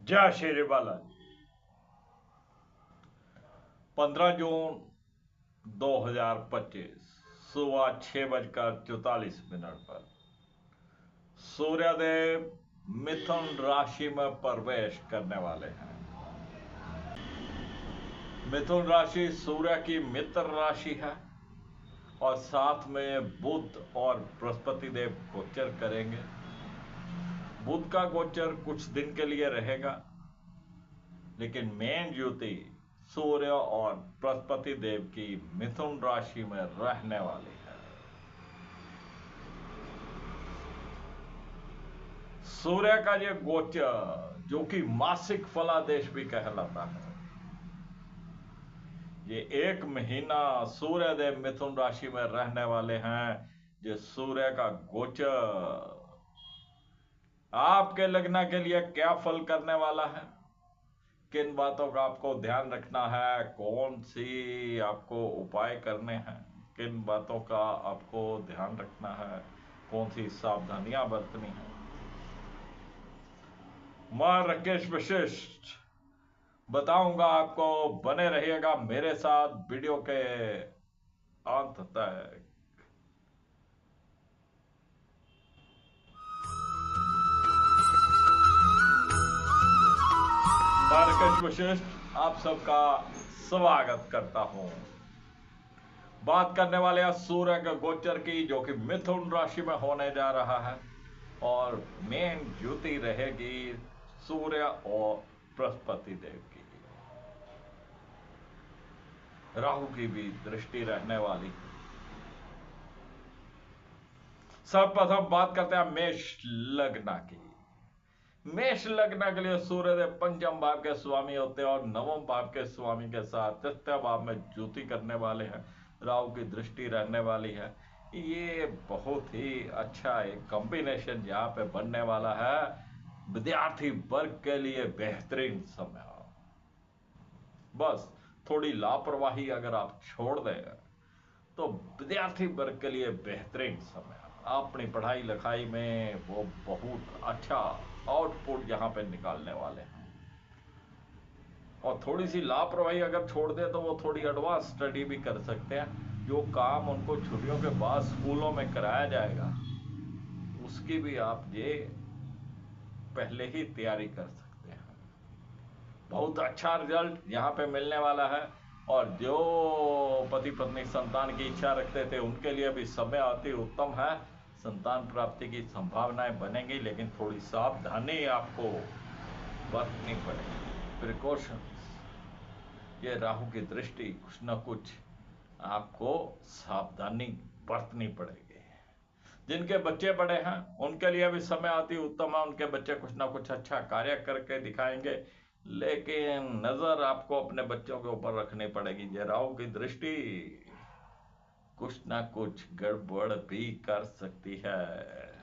जय श्री बालाजी। 15 जून 2025 सुबह 6:44 पर सूर्यदेव मिथुन राशि में प्रवेश करने वाले हैं। मिथुन राशि सूर्य की मित्र राशि है और साथ में बुध और बृहस्पति देव गोचर करेंगे। बुध का गोचर कुछ दिन के लिए रहेगा, लेकिन मेन ज्योति सूर्य और बृहस्पति देव की मिथुन राशि में रहने वाली है। सूर्य का यह गोचर, जो कि मासिक फलादेश भी कहलाता है, ये 1 महीना सूर्य देव मिथुन राशि में रहने वाले हैं। ये सूर्य का गोचर आपके लग्न के लिए क्या फल करने वाला है, किन बातों का आपको ध्यान रखना है, कौन सी आपको उपाय करने हैं, किन बातों का आपको ध्यान रखना है, कौन सी सावधानियां बरतनी है, मैं राकेश वशिष्ठ बताऊंगा आपको। बने रहिएगा मेरे साथ वीडियो के अंत तक। मैं राकेश वशिष्ठ आप सबका स्वागत करता हूं। बात करने वाले हैं सूर्य के गोचर की, जो कि मिथुन राशि में होने जा रहा है और मेन ज्योति रहेगी सूर्य और बृहस्पति देव की। राहु की भी दृष्टि रहने वाली है। सर्वप्रथम बात करते हैं मेष लग्न की। मेष लग्न के लिए सूर्यदेव पंचम भाव के स्वामी होते हैं और नवम भाव के स्वामी के साथ तृतीय भाव में ज्योति करने वाले हैं। राहु की दृष्टि रहने वाली है। ये बहुत ही अच्छा एक कॉम्बिनेशन यहाँ पे बनने वाला है। विद्यार्थी वर्ग के लिए बेहतरीन समय। बस थोड़ी लापरवाही अगर आप छोड़ दें तो विद्यार्थी वर्ग के लिए बेहतरीन समय। अपनी पढ़ाई लिखाई में वो बहुत अच्छा आउटपुट यहाँ पे निकालने वाले हैं। और थोड़ी सी लापरवाही अगर छोड़ दे तो वो थोड़ी एडवांस स्टडी भी कर सकते हैं। जो काम उनको छुट्टियों के बाद स्कूलों में कराया जाएगा, उसकी भी आप ये पहले ही तैयारी कर सकते हैं। बहुत अच्छा रिजल्ट यहाँ पे मिलने वाला है। और जो पति पत्नी संतान की इच्छा रखते थे, उनके लिए भी समय अति उत्तम है। संतान प्राप्ति की संभावनाएं बनेंगी, लेकिन थोड़ी सावधानी आपको बरतनी पड़ेगी। प्रिकॉशंस। ये राहु की दृष्टि, कुछ न कुछ आपको सावधानी बरतनी पड़ेगी। जिनके बच्चे बड़े हैं उनके लिए भी समय अति उत्तम है। उनके बच्चे कुछ ना कुछ अच्छा कार्य करके दिखाएंगे, लेकिन नजर आपको अपने बच्चों के ऊपर रखनी पड़ेगी। ये राहु की दृष्टि कुछ ना कुछ गड़बड़ भी कर सकती है।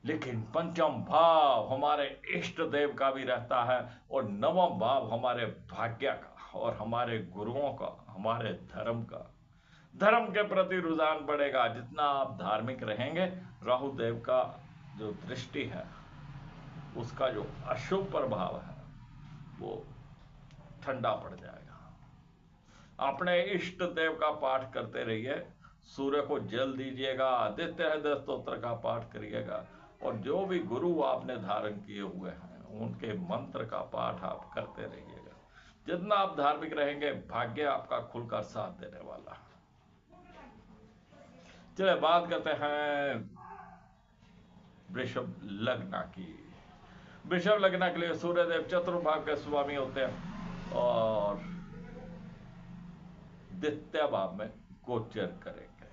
लेकिन पंचम भाव हमारे इष्ट देव का भी रहता है और नवम भाव हमारे भाग्य का और हमारे गुरुओं का, हमारे धर्म का। धर्म के प्रति रुझान बढ़ेगा। जितना आप धार्मिक रहेंगे, राहु देव का जो दृष्टि है, उसका जो अशुभ प्रभाव है वो ठंडा पड़ जाएगा। अपने इष्ट देव का पाठ करते रहिए। सूर्य को जल दीजिएगा, आदित्य हृदय स्तोत्र का पाठ करिएगा और जो भी गुरु आपने धारण किए हुए हैं उनके मंत्र का पाठ आप करते रहिएगा। जितना आप धार्मिक रहेंगे, भाग्य आपका खुलकर साथ देने वाला है। चलिए बात करते हैं वृषभ लग्न की। वृषभ लग्न के लिए सूर्यदेव चतुर्भाव के स्वामी होते हैं और द्वितीय भाव में गोचर करेंगे।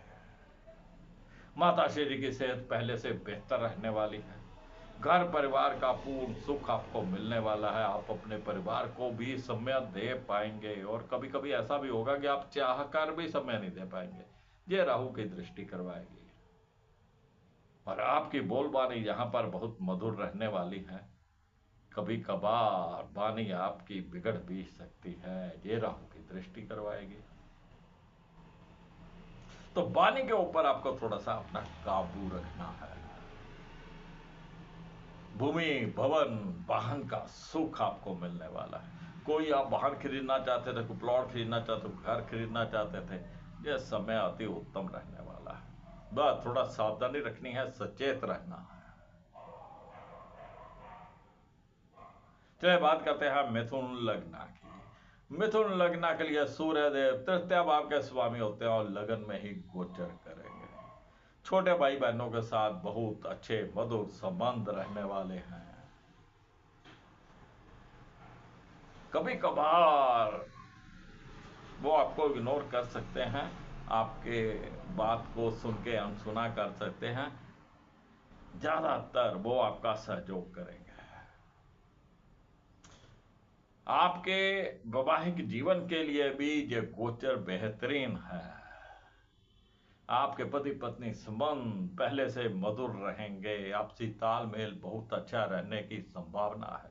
माता श्री की सेहत पहले से बेहतर रहने वाली है। घर परिवार का पूर्ण सुख आपको मिलने वाला है। आप अपने परिवार को भी समय दे पाएंगे और कभी कभी ऐसा भी होगा कि आप चाहकर भी समय नहीं दे पाएंगे। ये राहु की दृष्टि करवाएगी और आपकी बोलबानी यहां पर बहुत मधुर रहने वाली है। कभी कभार वाणी आपकी बिगड़ भी सकती है। ये राहु की दृष्टि करवाएगी, तो वाणी के ऊपर आपको थोड़ा सा अपना काबू रखना है। भूमि, भवन, वाहन का सुख आपको मिलने वाला है। कोई आप वाहन खरीदना चाहते थे, कोई प्लॉट खरीदना चाहते थे, घर खरीदना चाहते थे, यह समय अति उत्तम रहने वाला है। बस थोड़ा सावधानी रखनी है, सचेत रहना है। चलिए बात करते हैं मिथुन लग्न की। मिथुन लग्न के लिए सूर्य देव तृतीय भाव के स्वामी होते हैं और लगन में ही गोचर करेंगे। छोटे भाई बहनों के साथ बहुत अच्छे मधुर संबंध रहने वाले हैं। कभी कभार वो आपको इग्नोर कर सकते हैं, आपके बात को सुन के अनसुना कर सकते हैं, ज्यादातर वो आपका सहयोग करेंगे। आपके वैवाहिक जीवन के लिए भी ये गोचर बेहतरीन है। आपके पति पत्नी संबंध पहले से मधुर रहेंगे, आपसी तालमेल बहुत अच्छा रहने की संभावना है।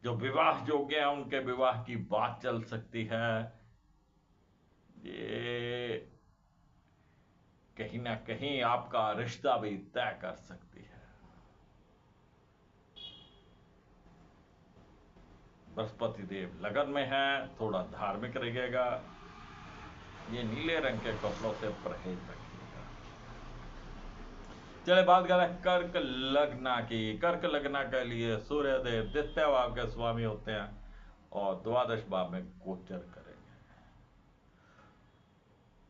जो विवाह योग्य है उनके विवाह की बात चल सकती है। ये कहीं ना कहीं आपका रिश्ता भी तय कर सकती है। बृहस्पति देव लगन में है, थोड़ा धार्मिक रहिएगा। ये नीले रंग के कपड़ों से परहेज रखिएगा। चले बात करें कर्क लग्न की। कर्क लग्न के लिए सूर्य देव द्वितीय भाव के स्वामी होते हैं और द्वादश भाव में गोचर करेंगे।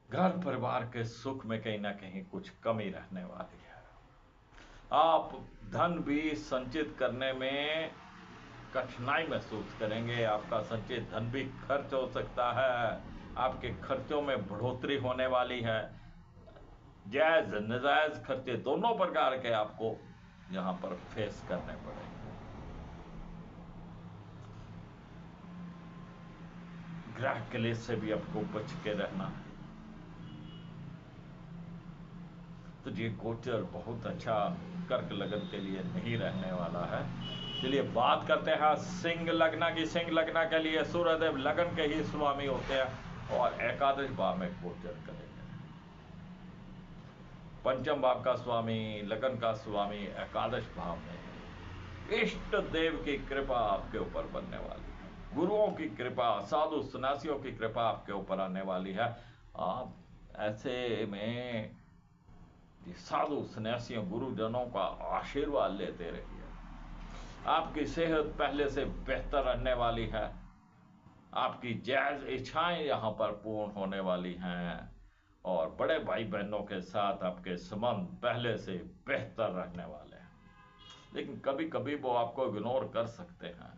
घर परिवार के सुख में कहीं ना कहीं कुछ कमी रहने वाली है। आप धन भी संचित करने में कठिनाई महसूस करेंगे। आपका संचित धन भी खर्च हो सकता है। आपके खर्चों में बढ़ोतरी होने वाली है। जायज नाजायज खर्चे दोनों प्रकार के आपको यहां पर फेस करने पड़ेंगे। ग्रह क्लेश से भी आपको बच के रहना है। तो ये गोचर बहुत अच्छा कर्क लगन के लिए नहीं रहने वाला है। चलिए बात करते हैं सिंह लग्न की। सिंह लग्न के लिए सूर्यदेव लगन के ही स्वामी होते हैं और एकादश भाव में गोचर करेंगे। पंचम भाव का स्वामी, लगन का स्वामी एकादश भाव में। इष्ट देव की कृपा आपके ऊपर बनने वाली है। गुरुओं की कृपा, साधु सन्यासियों की कृपा आपके ऊपर आने वाली है। आप ऐसे में साधु सन्यासियों गुरुजनों का आशीर्वाद लेते रहिए। आपकी सेहत पहले से बेहतर रहने वाली है। आपकी जायज इच्छाएं यहां पर पूर्ण होने वाली हैं और बड़े भाई बहनों के साथ आपके संबंध पहले से बेहतर रहने वाले हैं। लेकिन कभी कभी वो आपको इग्नोर कर सकते हैं,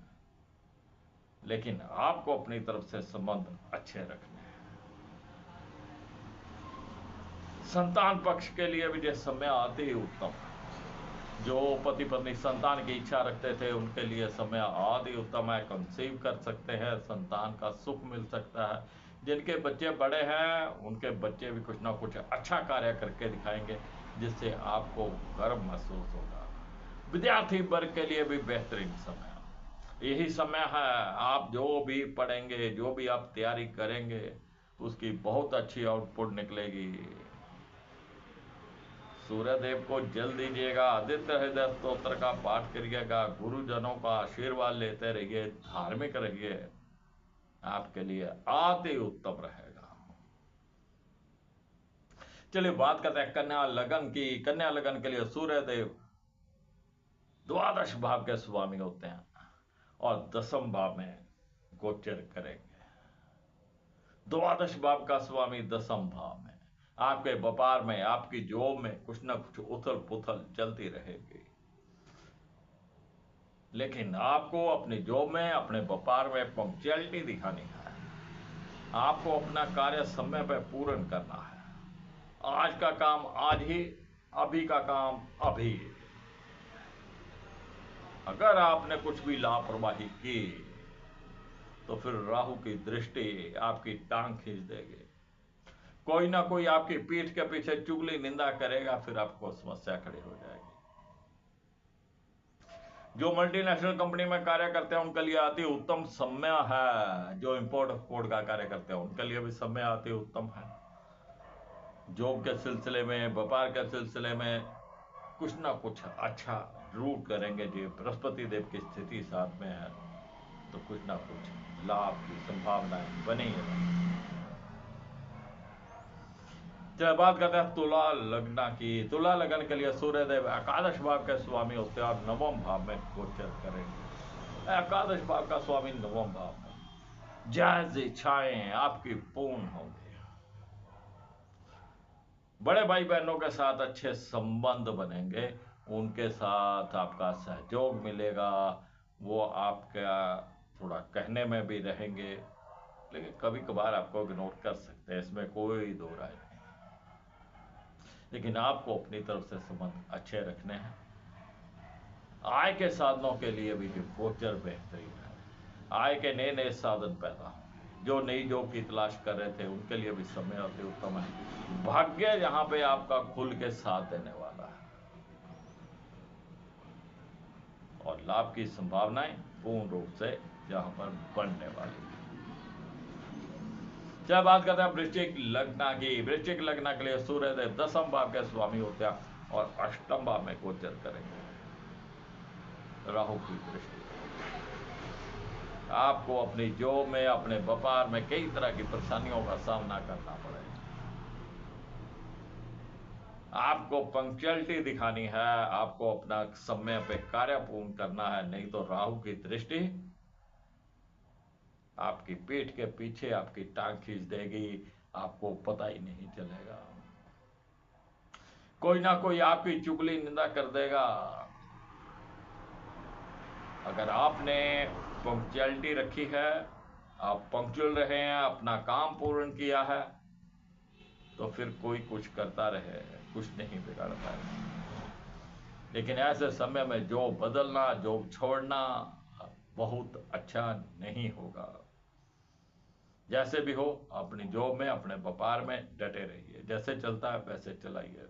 लेकिन आपको अपनी तरफ से संबंध अच्छे रखने हैं। संतान पक्ष के लिए भी ये समय आते ही उत्तम है। जो पति पत्नी संतान की इच्छा रखते थे उनके लिए समय आदि उत्तम है। कंसीव कर सकते हैं, संतान का सुख मिल सकता है। जिनके बच्चे बड़े हैं उनके बच्चे भी कुछ ना कुछ अच्छा कार्य करके दिखाएंगे जिससे आपको गर्व महसूस होगा। विद्यार्थी वर्ग के लिए भी बेहतरीन समय है। यही समय है, आप जो भी पढ़ेंगे, जो भी आप तैयारी करेंगे उसकी बहुत अच्छी आउटपुट निकलेगी। सूर्यदेव को जल दीजिएगा, आदित्य हृदय स्तोत्र का पाठ करिएगा, गुरुजनों का आशीर्वाद लेते रहिए, धार्मिक रहिए, आपके लिए अति उत्तम रहेगा। चलिए बात करते हैं कन्या लगन की। कन्या लगन के लिए सूर्यदेव द्वादश भाव के स्वामी होते हैं और दसम भाव में गोचर करेंगे। द्वादश भाव का स्वामी दसम भाव में। आपके व्यापार में, आपकी जॉब में कुछ ना कुछ उथल पुथल चलती रहेगी, लेकिन आपको अपनी जॉब में, अपने व्यापार में पंक्चुअलिटी दिखानी है। आपको अपना कार्य समय पर पूर्ण करना है। आज का काम आज ही, अभी का काम अभी। अगर आपने कुछ भी लापरवाही की तो फिर राहु की दृष्टि आपकी टांग खींच देगी। कोई ना कोई आपकी पीठ के पीछे चुगली निंदा करेगा, फिर आपको समस्या खड़ी हो जाएगी। जो मल्टीनेशनल कंपनी में कार्य करते हैं उनके लिए अति उत्तम समय है। जो इंपोर्ट एक्सपोर्ट का कार्य करते हैं उनके लिए भी समय अति उत्तम है। जॉब के सिलसिले में, व्यापार के सिलसिले में कुछ ना कुछ अच्छा जरूर करेंगे। जी बृहस्पति देव की स्थिति साथ में है तो कुछ ना कुछ लाभ की संभावनाएं बनी है। चलिए बात करते हैं तुला लग्न की। तुला लग्न के लिए सूर्यदेव एकादश भाव के स्वामी होते हैं और नवम भाव में गोचर करेंगे। एकादश भाव का स्वामी नवम भाव में, जायज इच्छाएं आपकी पूर्ण होंगी। बड़े भाई बहनों के साथ अच्छे संबंध बनेंगे, उनके साथ आपका सहयोग मिलेगा। वो आपका थोड़ा कहने में भी रहेंगे, लेकिन कभी कभार आपको इग्नोर कर सकते हैं, इसमें कोई दो राय नहीं। लेकिन आपको अपनी तरफ से संबंध अच्छे रखने हैं। आय के साधनों के लिए भी गोचर बेहतरीन है। आय के नए नए साधन पैदा होंगे। जो नई जॉब की तलाश कर रहे थे उनके लिए भी समय अति उत्तम है। भाग्य यहाँ पे आपका खुल के साथ देने वाला है और लाभ की संभावनाएं पूर्ण रूप से यहाँ पर बनने वाली है। चलिए बात करते हैं वृश्चिक लग्न की। वृश्चिक लग्न के लिए सूर्यदेव दसम भाव के स्वामी होते हैं और अष्टम भाव में गोचर करेंगे। राहु की दृष्टि आपको अपनी जॉब में, अपने व्यापार में कई तरह की परेशानियों का सामना करना पड़ेगा। आपको पंक्चुअलिटी दिखानी है, आपको अपना समय पे कार्य पूर्ण करना है, नहीं तो राहु की दृष्टि आपकी पीठ के पीछे आपकी टांग खींच देगी, आपको पता ही नहीं चलेगा। कोई ना कोई आपकी चुगली निंदा कर देगा। अगर आपने पंक्चुअलिटी रखी है, आप पंक्चुअल रहे हैं, अपना काम पूर्ण किया है, तो फिर कोई कुछ करता रहे, कुछ नहीं बिगाड़ता है। लेकिन ऐसे समय में जॉब बदलना, जॉब छोड़ना बहुत अच्छा नहीं होगा। जैसे भी हो अपनी जॉब में, अपने व्यापार में डटे रहिए, जैसे चलता है वैसे चलाइए।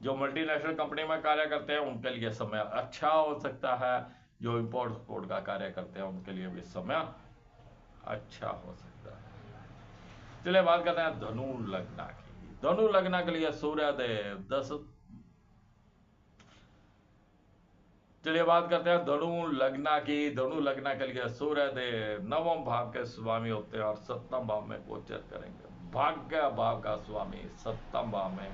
जो मल्टीनेशनल कंपनी में कार्य करते हैं उनके लिए समय अच्छा हो सकता है, जो इंपोर्ट एक्सपोर्ट का कार्य करते हैं उनके लिए भी समय अच्छा हो सकता है। चलिए बात करते हैं धनु लग्न की। धनु लग्न के लिए सूर्यदेव चलिए बात करते हैं धनु लग्न की। धनु लग्न के लिए सूर्यदेव नवम भाव के स्वामी होते हैं और सप्तम भाव में गोचर करेंगे। भाग्य भाव का स्वामी सप्तम भाव में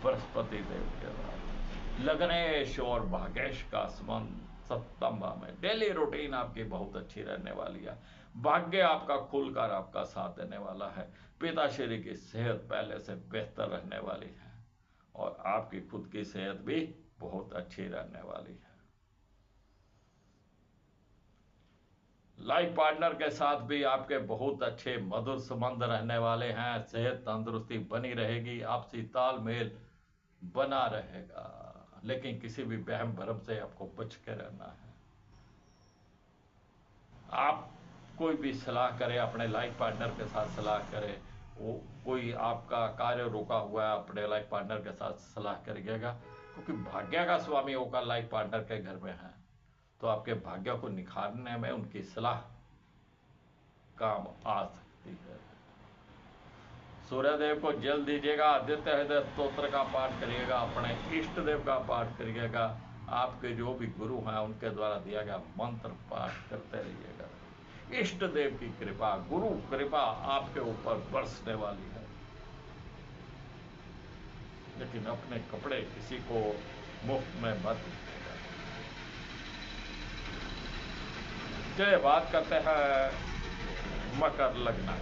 बृहस्पति देव के बाद लग्नेश और भाग्येश का संबंध सप्तम भाव में। डेली रूटीन आपकी बहुत अच्छी रहने वाली है। भाग्य आपका खुलकर आपका साथ देने वाला है। पिताश्री की सेहत पहले से बेहतर रहने वाली है और आपकी खुद की सेहत भी बहुत अच्छी रहने वाली है। लाइफ पार्टनर के साथ भी आपके बहुत अच्छे मधुर संबंध रहने वाले हैं। सेहत तंदुरुस्ती बनी रहेगी, आपसी तालमेल बना रहेगा, लेकिन किसी भी वहम भरम से आपको बच के रहना है। आप कोई भी सलाह करें, अपने लाइफ पार्टनर के साथ सलाह करें। वो कोई आपका कार्य रोका हुआ है, अपने लाइफ पार्टनर के साथ सलाह करिएगा, क्योंकि भाग्य का स्वामी होकर लाइफ पार्टनर के घर में है, तो आपके भाग्य को निखारने में उनकी सलाह काम आ सकती है। सूर्यदेव को जल दीजिएगा, आदित्य हृदय स्तोत्र का पाठ करिएगा, अपने इष्ट देव का पाठ करिएगा, आपके जो भी गुरु हैं उनके द्वारा दिया गया मंत्र पाठ करते रहिएगा। इष्ट देव की कृपा, गुरु कृपा आपके ऊपर बरसने वाली है। लेकिन अपने कपड़े किसी को मुफ्त में मत दीजिएगा। चलिए बात करते हैं मकर लग्न।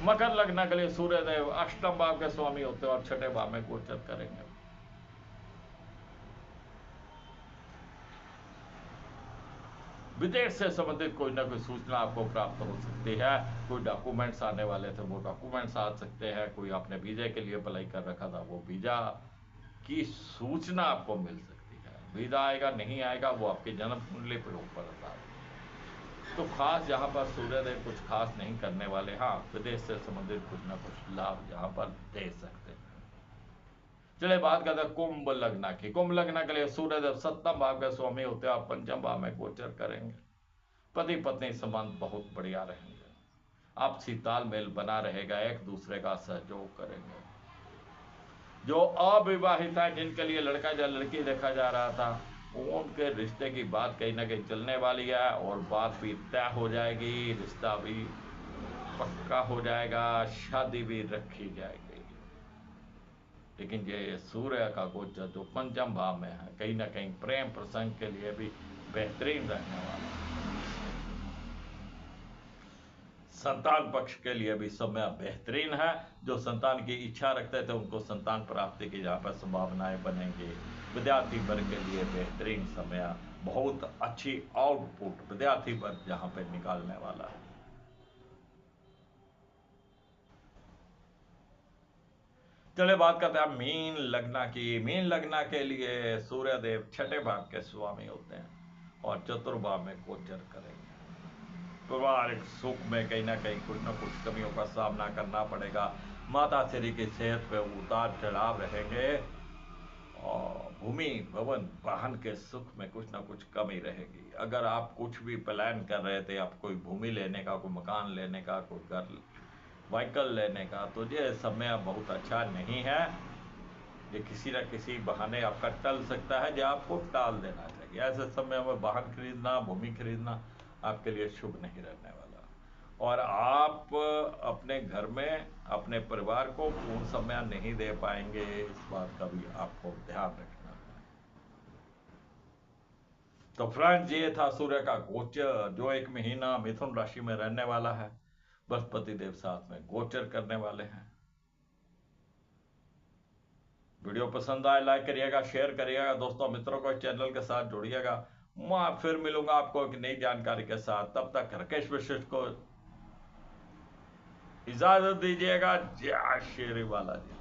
मकर लग्न के लिए सूर्यदेव अष्टम भाव के स्वामी होते हैं और छठे भाव में गोचर करेंगे। विदेश से संबंधित कोई ना कोई सूचना आपको प्राप्त हो सकती है। कोई डॉक्यूमेंट्स आने वाले थे वो डॉक्यूमेंट्स आ सकते हैं। कोई आपने वीजा के लिए अप्लाई कर रखा था वो वीजा की सूचना आपको मिल सकती है। वीजा आएगा नहीं आएगा वो आपके जन्म कुंडली पर ऊपर रहता है। तो खास यहाँ पर सूर्यदेव कुछ खास नहीं करने वाले। हाँ, विदेश से संबंधित कुछ ना कुछ लाभ यहाँ पर दे सकते हैं। चलिए बात करते हैं कुंभ लग्न की। कुंभ लग्न के लिए सूर्यदेव सप्तम भाव के स्वामी होते हैं और पंचम भाव में गोचर करेंगे। पति पत्नी संबंध बहुत बढ़िया रहेंगे, आपसी तालमेल बना रहेगा, एक दूसरे का सहयोग करेंगे। जो अविवाहित है, जिनके लिए लड़का या लड़की देखा जा रहा था, उनके रिश्ते की बात कहीं ना कहीं चलने वाली है और बात भी तय हो जाएगी, रिश्ता भी पक्का हो जाएगा, शादी भी रखी जाएगी। लेकिन ये सूर्य का गोचर जो पंचम भाव में है, कहीं ना कहीं प्रेम प्रसंग के लिए भी बेहतरीन रहने वाला है। संतान पक्ष के लिए भी समय बेहतरीन है। जो संतान की इच्छा रखते थे उनको संतान प्राप्ति की जहाँ पर संभावनाएं बनेंगी। विद्यार्थी वर्ग के लिए बेहतरीन समय, बहुत अच्छी आउटपुट विद्यार्थी वर्ग जहाँ पे निकालने वाला है। चलिए बात करते हैं मीन लग्न की। मीन लग्न के लिए सूर्य देव छठे भाव के स्वामी होते हैं और चतुर्भाव में गोचर करेंगे। पारिवारिक सुख में कहीं ना कहीं कुछ न कुछ कमियों का सामना करना पड़ेगा। माता श्री की सेहत पे उतार चढ़ाव रहेंगे और भूमि भवन वाहन के सुख में कुछ ना कुछ कमी रहेगी। अगर आप कुछ भी प्लान कर रहे थे, आप कोई भूमि लेने का, कोई मकान लेने का, कोई घर व्हीकल लेने का, तो ये समय बहुत अच्छा नहीं है। ये किसी न किसी बहाने आपका टल सकता है, जो आपको टाल देना चाहिए। ऐसे समय में वाहन खरीदना, भूमि खरीदना आपके लिए शुभ नहीं रहने वाला। और आप अपने घर में अपने परिवार को पूर्ण समय नहीं दे पाएंगे, इस बात का भी आपको ध्यान रखना है। तो फ्रेंड्स, ये था सूर्य का गोचर जो एक महीना मिथुन राशि में रहने वाला है। बृहस्पति देव साथ में गोचर करने वाले हैं। वीडियो पसंद आए लाइक करिएगा, शेयर करिएगा, दोस्तों मित्रों को चैनल के साथ जोड़िएगा। मैं फिर मिलूंगा आपको एक नई जानकारी के साथ। तब तक राकेश वशिष्ठ को इजाजत दीजिएगा। जय श्री बालाजी।